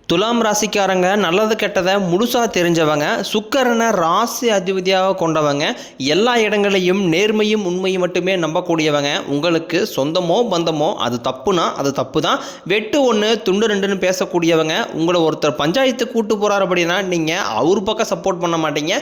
துலாம் ராசிக்காரங்க நல்லது கெட்டதை முழுசாக தெரிஞ்சவங்க, சுக்கிரனை ராசி அதிபதியாக கொண்டவங்க, எல்லா இடங்களையும் நேர்மையும் உண்மையும் மட்டுமே நம்பக்கூடியவங்க. உங்களுக்கு சொந்தமோ பந்தமோ அது தப்புனா அது தப்பு தான், வெட்டு ஒன்று துண்டு ரெண்டுன்னு பேசக்கூடியவங்க. உங்களை ஒருத்தர் பஞ்சாயத்து கூட்டு போகிறார் அப்படின்னா நீங்கள் அவர் பக்கம் சப்போர்ட் பண்ண மாட்டீங்க.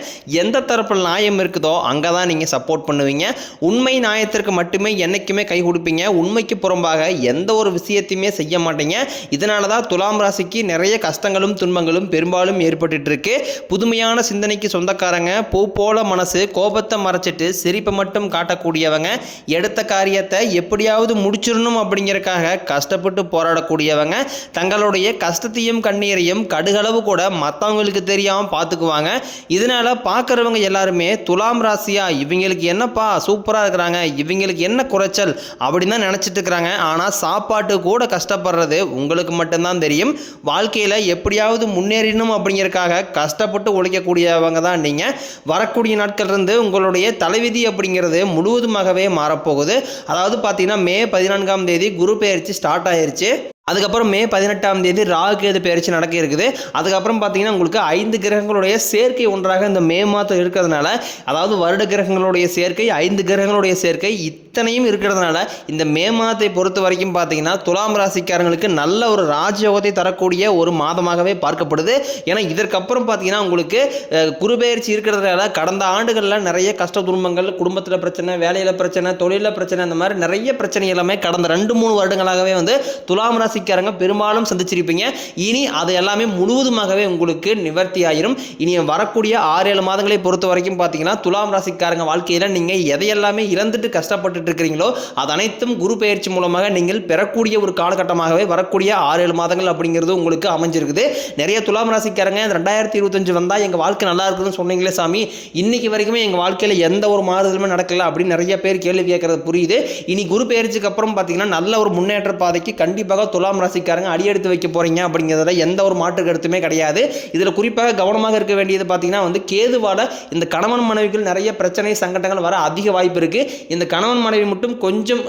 எந்த தரப்பில் நியாயம் இருக்குதோ அங்கே தான் நீங்கள் சப்போர்ட் பண்ணுவீங்க. உண்மை நியாயத்திற்கு மட்டுமே என்றைக்குமே கை கொடுப்பீங்க. உண்மைக்கு புறம்பாக எந்த ஒரு விஷயத்தையுமே செய்ய மாட்டீங்க. இதனால தான் துலாம் ராசிக்கு நிறைய கஷ்டங்களும் துன்பங்களும் பெரும்பாலும் ஏற்பட்டு இருக்கு. புதுமையான சிந்தனைக்கு சொந்தக்காரங்க, பூ போல மனசு, கோபத்தை மறைச்சிட்டு சிரிப்பை மட்டும் காட்டக்கூடியவங்க, எடுத்த காரியத்தை எப்படியாவது முடிச்சிடணும் அப்படிங்கிறதுக்காக கஷ்டப்பட்டு போராடக்கூடியவங்க, தங்களுடைய கஷ்டத்தையும் கண்ணீரையும் கடுகளவு கூட மற்றவங்களுக்கு தெரியாமல் பார்த்துக்குவாங்க. இதனால பார்க்குறவங்க எல்லாருமே துலாம் ராசியா இவங்களுக்கு என்னப்பா சூப்பராக இருக்கிறாங்க, இவங்களுக்கு என்ன குறைச்சல் அப்படின்னு தான் நினச்சிட்டு இருக்கிறாங்க. ஆனால் சாப்பாட்டு கூட கஷ்டப்படுறது உங்களுக்கு மட்டும்தான் தெரியும். வாழ்க்கையில் எப்படியாவது முன்னேறணும் அப்படிங்கிறதுக்காக கஷ்டப்பட்டு உழைக்கக்கூடியவங்க தான் நீங்கள். வரக்கூடிய நாட்கள் இருந்து உங்களுடைய தலைவிதி அப்படிங்கிறது முழுவதுமாகவே மாறப்போகுது. அதாவது பார்த்தீங்கன்னா மே 14ஆம் தேதி குரு பெயர்ச்சி ஸ்டார்ட் ஆயிருச்சு. அதுக்கப்புறம் மே 18ஆம் தேதி ராகு கேது பெயர்ச்சி நடக்க இருக்குது. அதுக்கப்புறம் பார்த்தீங்கன்னா உங்களுக்கு 5 கிரகங்களுடைய சேர்க்கை ஒன்றாக இந்த மே மாதம் இருக்கிறதுனால, அதாவது வருட கிரகங்களுடைய சேர்க்கை 5 கிரகங்களுடைய சேர்க்கை இத்தனையும் இருக்கிறதுனால இந்த மே மாதத்தை பொறுத்த வரைக்கும் பார்த்தீங்கன்னா துலாம் ராசிக்காரங்களுக்கு நல்ல ஒரு ராஜயோகத்தை தரக்கூடிய ஒரு மாதமாகவே பார்க்கப்படுது. ஏன்னா இதற்கப்புறம் பார்த்தீங்கன்னா உங்களுக்கு குரு பெயர்ச்சி இருக்கிறதுனால கடந்த ஆண்டுகளில் நிறைய கஷ்ட துன்பங்கள், குடும்பத்தில் பிரச்சனை, வேலையில் பிரச்சனை, தொழிலில் பிரச்சனை, இந்த மாதிரி நிறைய பிரச்சனை எல்லாமே கடந்த 2-3 வருடங்களாகவே துலாம் ராசிக்காரங்க பெரும்பாலும் சந்திச்சிருப்பீங்க. இனி அது எல்லாமே முழுவதுமாகவே உங்களுக்கு நிவர்த்தி ஆயிரும். இனி வரக்கூடிய 6-7 மாதங்களை பொறுத்த வரைக்கும் பார்த்தீங்கன்னா துலாம் ராசிக்காரங்க வாழ்க்கையில் நீங்கள் எதையெல்லாமே இழந்துட்டு கஷ்டப்பட்டு இருக்கிறீங்களோ அது அனைத்தும் குரு பெயர்ச்சி மூலமாக நீங்கள் பெறக்கூடிய ஒரு காலகட்டமாகவே வரக்கூடிய 6-7 மாதங்கள் அப்படிங்கிறது உங்களுக்கு அமைஞ்சிருக்குது. நிறைய துலாம் ராசிக்காரங்க 2025 வந்தால் எங்கள் வாழ்க்கை நல்லா இருக்குதுன்னு சொன்னீங்களே சாமி, இன்னைக்கு வரைக்குமே எங்கள் வாழ்க்கையில் எந்த ஒரு மாறுதலுமே நடக்கல அப்படின்னு நிறைய பேர் கேள்வி கேட்கறது புரியுது. இனி குரு பெயர்ச்சிக்கு அப்புறம் பார்த்தீங்கன்னா நல்ல ஒரு முன்னேற்ற பாதைக்கு கண்டிப்பாக துலாம் ராசிக்காரங்க அடியெடுத்து வைக்க போறீங்க அப்படிங்கிறதுல எந்த ஒரு மாற்று கருத்துமே கிடையாது. இதில் குறிப்பாக கவனமாக இருக்க வேண்டியது பார்த்தீங்கன்னா கேதுவால இந்த கணவன் மனைவிகள் நிறைய பிரச்சனை சங்கடங்கள் வர அதிக வாய்ப்பு இருக்கு. இந்த கணவன் மனைவி மட்டும் கொஞ்சம்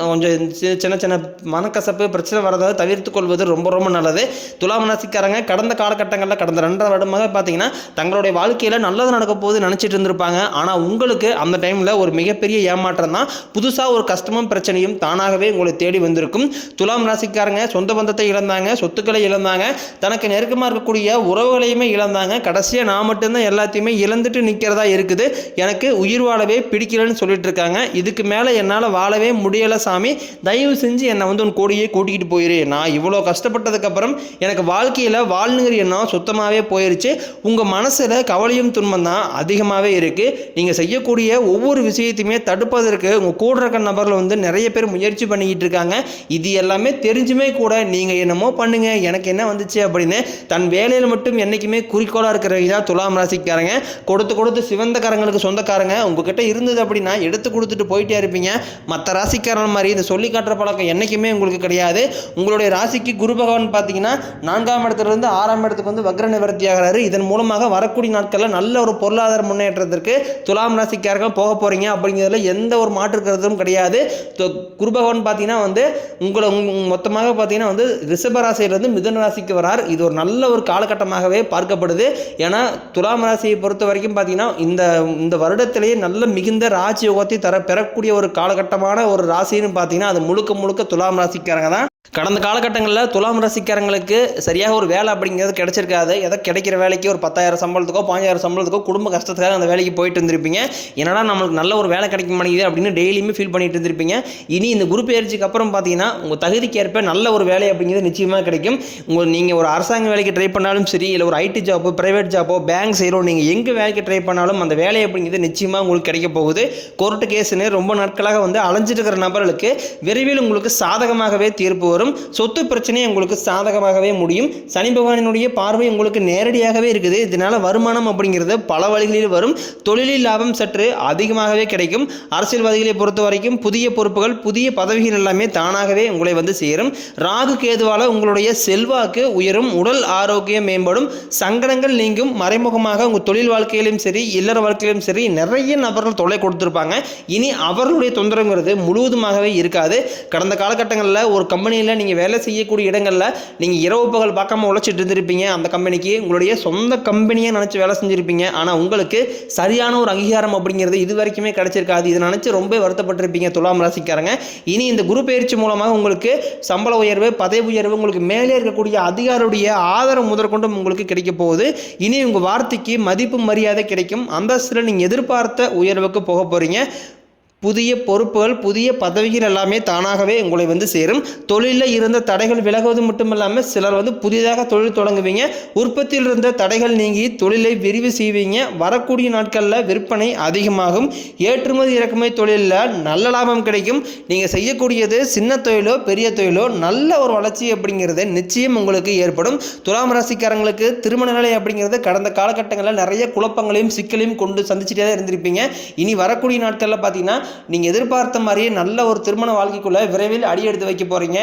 சின்ன சின்ன மனக்கசப்பு பிரச்சனை வரதை தவிர்த்துக் கொள்வது ரொம்ப ரொம்ப நல்லது. துலாம் ராசிக்காரங்க கடந்த காலகட்டங்களில் கடந்த 2 வருடமாக பார்த்தீங்கன்னா தங்களுடைய வாழ்க்கையில் நல்லது நடக்க போது நினைச்சிட்டு இருந்திருப்பாங்க. ஆனால் உங்களுக்கு அந்த டைமில் ஒரு மிகப்பெரிய ஏமாற்றம் தான். புதுசாக ஒரு கஷ்டமும் பிரச்சனையும் தானாகவே உங்களை தேடி வந்திருக்கும். துலாம் ராசிக்காரங்க சொந்த பந்தத்தை இழந்தாங்க, சொத்துக்களை இழந்தாங்க, தனக்கு நெருக்கமாக இருக்கக்கூடிய உறவுகளையுமே இழந்தாங்க. கடைசியாக நான் மட்டும்தான் எல்லாத்தையுமே இழந்துட்டு நிற்கிறதா இருக்குது, எனக்கு உயிர் வாழவே பிடிக்கலன்னு சொல்லிட்டு இருக்காங்க. இதுக்கு மேலே என்னால் வாழவே முடியலை சாமி, தயவு செஞ்சு என்னை உன் கோடியே கூட்டிகிட்டு போயிரு. நான் இவ்வளோ கஷ்டப்பட்டதுக்கப்புறம் எனக்கு வாழ்க்கையில் வாழ்னுங்கிற எண்ணம் சுத்தமாகவே போயிருச்சு. உங்கள் மனசில் கவலையும் துன்பம் தான் அதிகமாகவே இருக்குது. நீங்கள் செய்யக்கூடிய ஒவ்வொரு விஷயத்தையுமே தடுப்பதற்கு உங்கள் கூட இருக்க நபர்கள் நிறைய பேர் முயற்சி பண்ணிக்கிட்டு இருக்காங்க. இது எல்லாமே தெரிஞ்சுமே கூட நீங்கள் என்னமோ பண்ணுங்க எனக்கு என்ன வந்துச்சு அப்படின்னு தன் வேலையில் மட்டும் என்றைக்குமே குறிக்கோளாக இருக்கிறவங்க தான் துலாம் ராசிக்காரங்க. கொடுத்து சிவந்த காரங்களுக்கு சொந்தக்காரங்க உங்ககிட்ட இருந்தது அப்படின்னா எடுத்து கொடுத்துட்டு போயிட்டே இருப்பீங்க. மற்ற ராசிக்காரன் மாதிரி இந்த சொல்லி காட்டுற பழக்கம் என்றைக்குமே உங்களுக்கு கிடையாது. உங்களுடைய ராசிக்கு குரு பகவான் பார்த்தீங்கன்னா 4ஆம் இடத்துலேருந்து 6ஆம் இடத்துக்கு வக்ர நிவர்த்தி ஆகிறாரு. இதன் மூலமாக வரக்கூடிய நாட்களில் நல்ல ஒரு பொருளாதார முன்னேற்றத்திற்கு துலாம் ராசிக்காரர்கள் போக போறீங்க அப்படிங்கிறதுல எந்த ஒரு மாற்று கருத்தும் கிடையாது. குரு பகவான் பார்த்தீங்கன்னா உங்களை மொத்தமாக பார்த்தீங்கன்னா ரிஷப ராசியிலிருந்து மிதுன ராசிக்கு வரார். இது ஒரு நல்ல ஒரு காலகட்டமாகவே பார்க்கப்படுது. ஏன்னா துலாம் ராசியை பொறுத்த வரைக்கும் பார்த்தீங்கன்னா இந்த வருடத்திலேயே நல்ல மிகுந்த ராஜயோகத்தை பெறக்கூடிய ஒரு காலகட்டமான ஒரு ராசின்னு பார்த்தீங்கன்னா அது முழுக்க முழுக்க துலாம் ராசிக்காரங்க தான். கடந்த காலகட்டங்களில் துலாம் ராசிக்காரங்களுக்கு சரியாக ஒரு வேலை அப்படிங்கிறது கிடைச்சிருக்காது. எதை கிடைக்கிற வேலைக்கு ஒரு 10,000 சம்பளத்துக்கோ 15,000 சம்பளத்துக்கோ குடும்ப கஷ்டத்துக்காக அந்த வேலைக்கு போயிட்டு இருந்திருப்பீங்க. என்னடா நம்மளுக்கு நல்ல ஒரு வேலை கிடைக்க மாட்டேங்குது அப்படின்னு டெய்லியுமே ஃபீல் பண்ணிட்டு இருந்திருப்பீங்க. இனி இந்த குரு பெயர்ச்சிக்கு அப்புறம் பார்த்தீங்கன்னா உங்கள் தகுதிக்கு ஏற்ப நல்ல ஒரு வேலை அப்படிங்கிறது நிச்சயமாக கிடைக்கும். நீங்கள் ஒரு அரசாங்க வேலைக்கு ட்ரை பண்ணாலும் சரி, இல்லை ஒரு ஐடி ஜாப்போ, பிரைவேட் ஜாப்போ, பேங்க் செய்கிறோ, நீங்கள் எங்கே வேலைக்கு ட்ரை பண்ணாலும் அந்த வேலை அப்படிங்கிறது நிச்சயமாக உங்களுக்கு கிடைக்க போகுது. கோர்ட்டு கேஸுன்னு ரொம்ப நாட்களாக அலைஞ்சிட்டு இருக்கிற நபர்களுக்கு விரைவில் உங்களுக்கு சாதகமாகவே தீர்ப்பு வரும். சொத்து பிரச்சனையை உங்களுக்கு சாதகமாகவே முடியும். சனி பகவானினுடைய பார்வை உங்களுக்கு நேரடியாகவே இருக்குது. இதனால வருமானம் அப்படிங்கிறது பல வழிகளில் வரும். தொழிலில் லாபம் சற்று அதிகமாகவே கிடைக்கும். அரசியல்வாதிகளை பொறுத்த வரைக்கும் புதிய பொறுப்புகள், புதிய பதவிகள் எல்லாமே தானாகவே உங்களை சேரும். ராகு கேதுவால உங்களுடைய செல்வாக்கு உயரும், உடல் ஆரோக்கியம் மேம்படும், சங்கடங்கள் நீங்கும். மறைமுகமாக உங்கள் தொழில் வாழ்க்கையிலும் சரி, இல்லற வாழ்க்கையிலும் சரி நிறைய நபர்கள் தொல்லை கொடுத்துருப்பாங்க. இனி அவர்களுடைய தொந்தரவுங்கிறது முழுவதுமாகவே இருக்காது. கடந்த காலகட்டங்களில் ஒரு கம்பெனியில் கம்பெனியில் நீங்கள் வேலை செய்யக்கூடிய இடங்களில் நீங்கள் இரவு பகல் பார்க்காம உழைச்சிட்டு இருந்திருப்பீங்க. அந்த கம்பெனிக்கு உங்களுடைய சொந்த கம்பெனியை நினச்சி வேலை செஞ்சுருப்பீங்க. ஆனால் உங்களுக்கு சரியான ஒரு அங்கீகாரம் அப்படிங்கிறது இது வரைக்குமே கிடைச்சிருக்காது. இதை நினச்சி ரொம்ப வருத்தப்பட்டிருப்பீங்க துலாம் ராசிக்காரங்க. இனி இந்த குரு பயிற்சி மூலமாக உங்களுக்கு சம்பள உயர்வு, பதவி உயர்வு, உங்களுக்கு மேலே இருக்கக்கூடிய அதிகாரியுடைய ஆதரவு முதற்கொண்டும் உங்களுக்கு கிடைக்க போகுது. இனி உங்கள் வார்த்தைக்கு மதிப்பு மரியாதை கிடைக்கும். அந்தஸ்தில் நீங்கள் எதிர்பார்த்த உயர்வுக்கு போக போகிறீங்க. புதிய பொறுப்புகள், புதிய பதவிகள் எல்லாமே தானாகவே உங்களை வந்து சேரும். தொழிலில் இருந்த தடைகள் விலகுவது மட்டும் இல்லாமல் சிலர் வந்து புதிதாக தொழில் தொடங்குவீங்க. உற்பத்தியில் இருந்த தடைகள் நீங்கி தொழிலை விரிவு செய்வீங்க. வரக்கூடிய நாட்களில் விற்பனை அதிகமாகும். ஏற்றுமதி இறக்குமதி தொழிலில் நல்ல லாபம் கிடைக்கும். நீங்கள் செய்யக்கூடியது சின்ன தொழிலோ பெரிய தொழிலோ நல்ல ஒரு வளர்ச்சி அப்படிங்கிறது நிச்சயம் உங்களுக்கு ஏற்படும். துலாம் ராசிக்காரங்களுக்கு திருமண நிலை அப்படிங்கிறது கடந்த காலகட்டங்களில் நிறைய குழப்பங்களையும் சிக்கலையும் கொண்டு சந்திச்சுட்டே தான் இருந்திருப்பீங்க. இனி வரக்கூடிய நாட்களில் பார்த்தீங்கன்னா நீங்கள் எதிர்பார்த்த மாதிரியே நல்ல ஒரு திருமண வாழ்க்கைக்குள்ளே விரைவில் அடி எடுத்து வைக்க போகிறீங்க.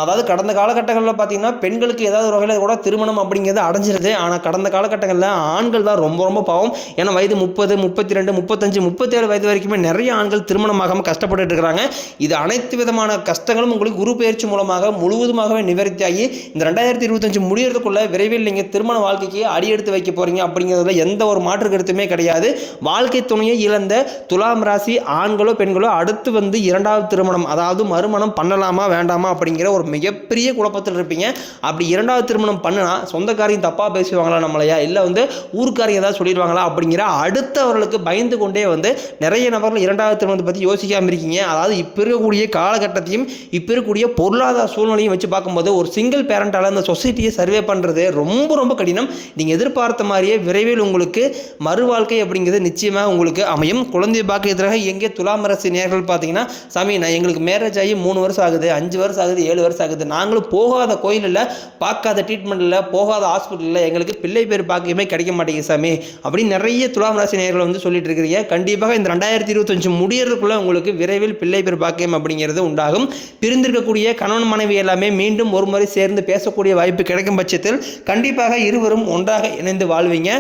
அதாவது கடந்த காலகட்டங்களில் பார்த்தீங்கன்னா பெண்களுக்கு ஏதாவது ஒரு வகையில் கூட திருமணம் அப்படிங்கிறது அடைஞ்சிருது. ஆனால் கடந்த காலகட்டங்களில் ஆண்கள் தான் ரொம்ப ரொம்ப பாவம். ஏன்னா வயது 30, 32, 35, 37 வயது வரைக்குமே நிறைய ஆண்கள் திருமணமாகாமல் கஷ்டப்பட்டு இருக்கிறாங்க. இது அனைத்து விதமான கஷ்டங்களும் உங்களுக்கு குரு பயிற்சி மூலமாக முழுவதுமாகவே நிவர்த்தியாகி இந்த 2025 முடியறதுக்குள்ள விரைவில் நீங்கள் திருமண வாழ்க்கைக்கு அடி எடுத்து வைக்க போகிறீங்க. அப்படிங்கிறதுல எந்த ஒரு மாற்று கருத்துமே கிடையாது. வாழ்க்கை துணையை இழந்த துலாம் ராசி ஆண்களோ பெண்களோ அடுத்து வந்து இரண்டாவது திருமணம், அதாவது மறுமணம் பண்ணலாமா வேண்டாமா அப்படிங்கிற ஒரு மிகப்பெரிய குழப்பத்தில் இருப்பீங்க. அப்படி இரண்டாவது திருமணம் பண்ணுனா சொந்தக்காரையும் தப்பாக பேசுவாங்களா நம்மளையா, இல்லை வந்து ஊருக்காரையும் ஏதாவது சொல்லிடுவாங்களா அப்படிங்கிற அடுத்தவர்களுக்கு பயந்து கொண்டே வந்து நிறைய நபர்கள் இரண்டாவது திருமணத்தை பற்றி யோசிக்காமல் இருக்கீங்க. அதாவது இப்போ இருக்கக்கூடிய காலகட்டத்தையும் இப்போ இருக்கக்கூடிய பொருளாதார சூழ்நிலையும் வச்சு பார்க்கும்போது ஒரு சிங்கிள் பேரண்டால் அந்த சொசைட்டியை சர்வே பண்ணுறது ரொம்ப ரொம்ப கடினம். நீங்கள் எதிர்பார்த்த மாதிரியே விரைவில் உங்களுக்கு மறு வாழ்க்கை அப்படிங்கிறது நிச்சயமாக உங்களுக்கு அமையும். குழந்தை பாக்கியத்திற்காக எங்கே துலாம் ராசி நேயர்கள் பார்த்தீங்கன்னா, சாமி நான் எங்களுக்கு மேரேஜ் ஆகி 3 வருஷம் ஆகுது, 5 வருஷம் ஆகுது, 7 வருஷம் ஆகுது, நாங்களும் போகாத கோயிலில், பார்க்காத ட்ரீட்மெண்ட்டில், போகாத ஹாஸ்பிட்டலில் எங்களுக்கு பிள்ளை பேர் பாக்கியமே கிடைக்க மாட்டேங்குது சாமி அப்படின்னு நிறைய துலாம் ராசி நேயர்கள் வந்து சொல்லிட்டு இருக்கிறீங்க. கண்டிப்பாக இந்த 2025 முடியறதுக்குள்ள உங்களுக்கு விரைவில் பிள்ளை பேர் பாக்கியம் அப்படிங்கிறது உண்டாகும். பிரிந்திருக்கக்கூடிய கணவன் மனைவி எல்லாமே மீண்டும் ஒரு முறை சேர்ந்து பேசக்கூடிய வாய்ப்பு கிடைக்கும் பட்சத்தில் கண்டிப்பாக இருவரும் ஒன்றாக இணைந்து வாழ்வீங்க.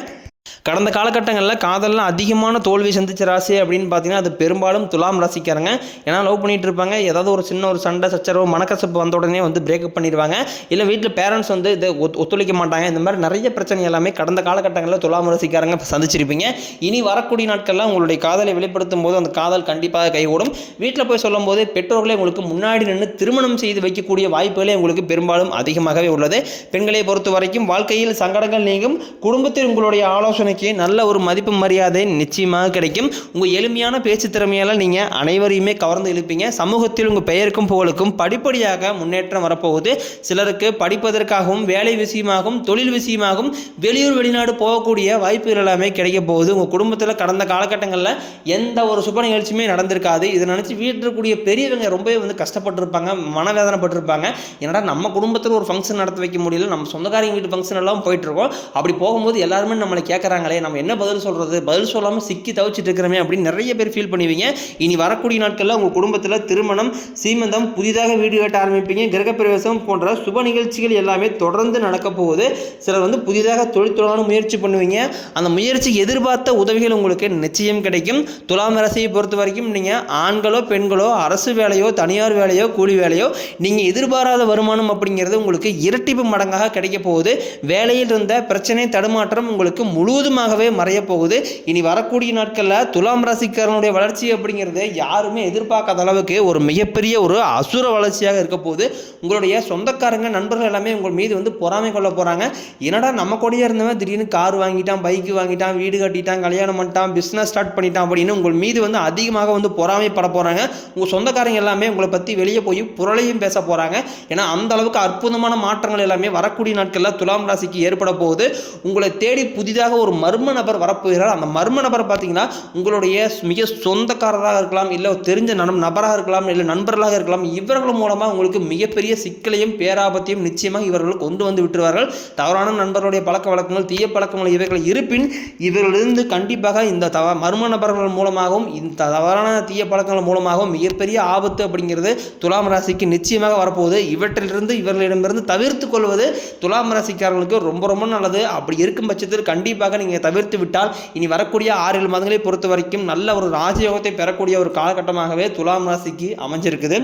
கடந்த காலகட்டங்களில் காதலில் அதிகமான தோல்வி சந்திச்ச ராசி அப்படின்னு பார்த்தீங்கன்னா அது பெரும்பாலும் துலாம் ராசிக்காரங்க. ஏன்னா லவ் பண்ணிட்டு இருப்பாங்க, ஏதாவது ஒரு சின்ன ஒரு சண்டை சச்சரவு மனக்கசப்பு வந்த உடனே வந்து பிரேக்கப் பண்ணிடுவாங்க. இல்லை வீட்டில் பேரண்ட்ஸ் வந்து இதை ஒத்துழைக்க மாட்டாங்க. இந்த மாதிரி நிறைய பிரச்சனை எல்லாமே கடந்த காலகட்டங்களில் துலாம் ராசிக்காரங்க சந்திச்சிருப்பீங்க. இனி வரக்கூடிய நாட்களில் உங்களுடைய காதலை வெளிப்படுத்தும் போது அந்த காதல் கண்டிப்பாக கைகூடும். வீட்டில் போய் சொல்லும் போது பெற்றோர்களே உங்களுக்கு முன்னாடி நின்று திருமணம் செய்து வைக்கக்கூடிய வாய்ப்புகளே உங்களுக்கு பெரும்பாலும் அதிகமாகவே உள்ளது. பெண்களை பொறுத்த வரைக்கும் வாழ்க்கையில் சங்கடங்கள் நீங்கும். குடும்பத்தில் உங்களுடைய ஆலோசனைக்கு நல்ல ஒரு மதிப்பு மரியாதை நிச்சயமாக கிடைக்கும். உங்கள் எளிமையான பேச்சு திறமையால் நீங்கள் அனைவரையுமே கவர்ந்து இழுப்பீங்க. சமூகத்தில் உங்கள் பெயருக்கும் புகழுக்கும் படிப்படியாக முன்னேற்றம் வரப்போகுது. சிலருக்கு படிப்பதற்காகவும் வேலை விஷயமாகவும் தொழில் விஷயமாகவும் வெளியூர் வெளிநாடு போகக்கூடிய வாய்ப்புகள் எல்லாமே கிடைக்க போகுது. உங்கள் குடும்பத்தில் கடந்த காலகட்டங்களில் எந்த ஒரு சுப நிகழ்ச்சியுமே நடந்திருக்காது. இதை நினச்சி வீட்டில் இருக்கக்கூடிய பெரியவங்க ரொம்பவே வந்து கஷ்டப்பட்டுருப்பாங்க, மனவேதனைப்பட்டிருப்பாங்க. ஏன்னா நம்ம குடும்பத்தில் ஒரு ஃபங்க்ஷன் நடத்த வைக்க முடியல, நம்ம சொந்தக்காரங்க வீட்டு ஃபங்க்ஷன் எல்லாம் போயிட்டு இருக்கோம். அப்படி போகும்போது எல்லாருமே நம்மளை கேட்குறாங்க, நம்ம என்ன பதில் சொல்றது, பதில் சொல்லாமல் சிக்கி தவிச்சிட்டு இருக்கிறோமே அப்படின்னு நிறைய பேர் ஃபீல் பண்ணுவீங்க. இனி வரக்கூடிய நாட்களில் உங்கள் குடும்பத்தில் திருமணம், சீமந்தம், புதிதாக வீடு கட்ட ஆரம்பிப்பீங்க. கிரகப்பிரவேசம் போன்ற சுப நிகழ்ச்சிகள் எல்லாமே தொடர்ந்து நடக்க போகுது. சிலர் வந்து புதிதாக தொழில் தொடங்க முயற்சி பண்ணுவீங்க. அந்த முயற்சி எதிர்பார்த்த உதவிகள் உங்களுக்கு நிச்சயம் கிடைக்கும். துலாம் ராசியை பொறுத்த வரைக்கும் நீங்கள் ஆண்களோ பெண்களோ அரசு வேலையோ தனியார் வேலையோ கூலி வேலையோ நீங்கள் எதிர்பாராத வருமானம் அப்படிங்கிறது உங்களுக்கு இரட்டிப்பு மடங்காக கிடைக்க போகுது. வேலையில் இருந்த பிரச்சனை தடுமாற்றம் உங்களுக்கு முழுவதும் மறைய போகுது. இனி வரக்கூடிய நாட்களில் துலாம் ராசிக்காரனுடைய வளர்ச்சி அப்படிங்கிறது யாருமே எதிர்பார்க்காத அளவுக்கு ஒரு மிகப்பெரிய ஒரு அசுர வளர்ச்சியாக இருக்க போகுது. உங்களுடைய சொந்தக்காரங்க நண்பர்கள் எல்லாமே உங்கள் மீது வந்து பொறாமை கொள்ள போறாங்க. என்னடா நம்ம கூடயே இருந்தவன் திடீர்னு கார் வாங்கிட்டான், பைக் வாங்கிட்டான், வீடு கட்டிட்டான், கல்யாணம் பண்ணிட்டான், பிஸ்னஸ் ஸ்டார்ட் பண்ணிட்டான் அப்படின்னு உங்கள் மீது வந்து அதிகமாக வந்து பொறாமைப்பட போறாங்க. உங்கள் சொந்தக்காரங்க எல்லாமே உங்களை பற்றி வெளியே போய் புரளையும் பேச போறாங்க. ஏன்னா அந்த அளவுக்கு அற்புதமான மாற்றங்கள் எல்லாமே வரக்கூடிய நாட்களில் துலாம் ராசிக்கு ஏற்பட போகுது. உங்களை தேடி புதிதாக ஒரு மர்ம நபர் வரப்போகிறார். அந்த மர்ம நபர் பார்த்தீங்கன்னா உங்களுடைய மிக சொந்தக்காரராக இருக்கலாம், இல்லை தெரிஞ்ச நபராக இருக்கலாம், இல்லை நண்பர்களாக இருக்கலாம். இவர்கள் மூலமாக உங்களுக்கு மிகப்பெரிய சிக்கலையும் பேராபத்தையும் நிச்சயமாக இவர்கள் கொண்டு வந்து விட்டுருவார்கள். தவறான நண்பர்களுடைய பழக்க வழக்கங்கள், தீய பழக்கங்கள் இவைகள் இருப்பின் இவர்களிருந்து கண்டிப்பாக இந்த மர்ம நபர்கள் மூலமாகவும் இந்த தவறான தீய பழக்கங்கள் மூலமாகவும் மிகப்பெரிய ஆபத்து அப்படிங்கிறது துலாம் ராசிக்கு நிச்சயமாக வரப்போகுது. இவற்றிலிருந்து இவர்களிடமிருந்து தவிர்த்து கொள்வது துலாம் ராசிக்காரர்களுக்கு ரொம்ப ரொம்ப நல்லது. அப்படி இருக்கும் பட்சத்தில் கண்டிப்பாக நீங்கள் தவிர்த்து விட்டால் இனி வரக்கூடிய 6-7 மாதங்களை பொறுத்த வரைக்கும் நல்ல ஒரு ராஜயோகத்தை பெறக்கூடிய ஒரு காலகட்டமாகவே துலாம் ராசிக்கு அமைஞ்சிருக்குது.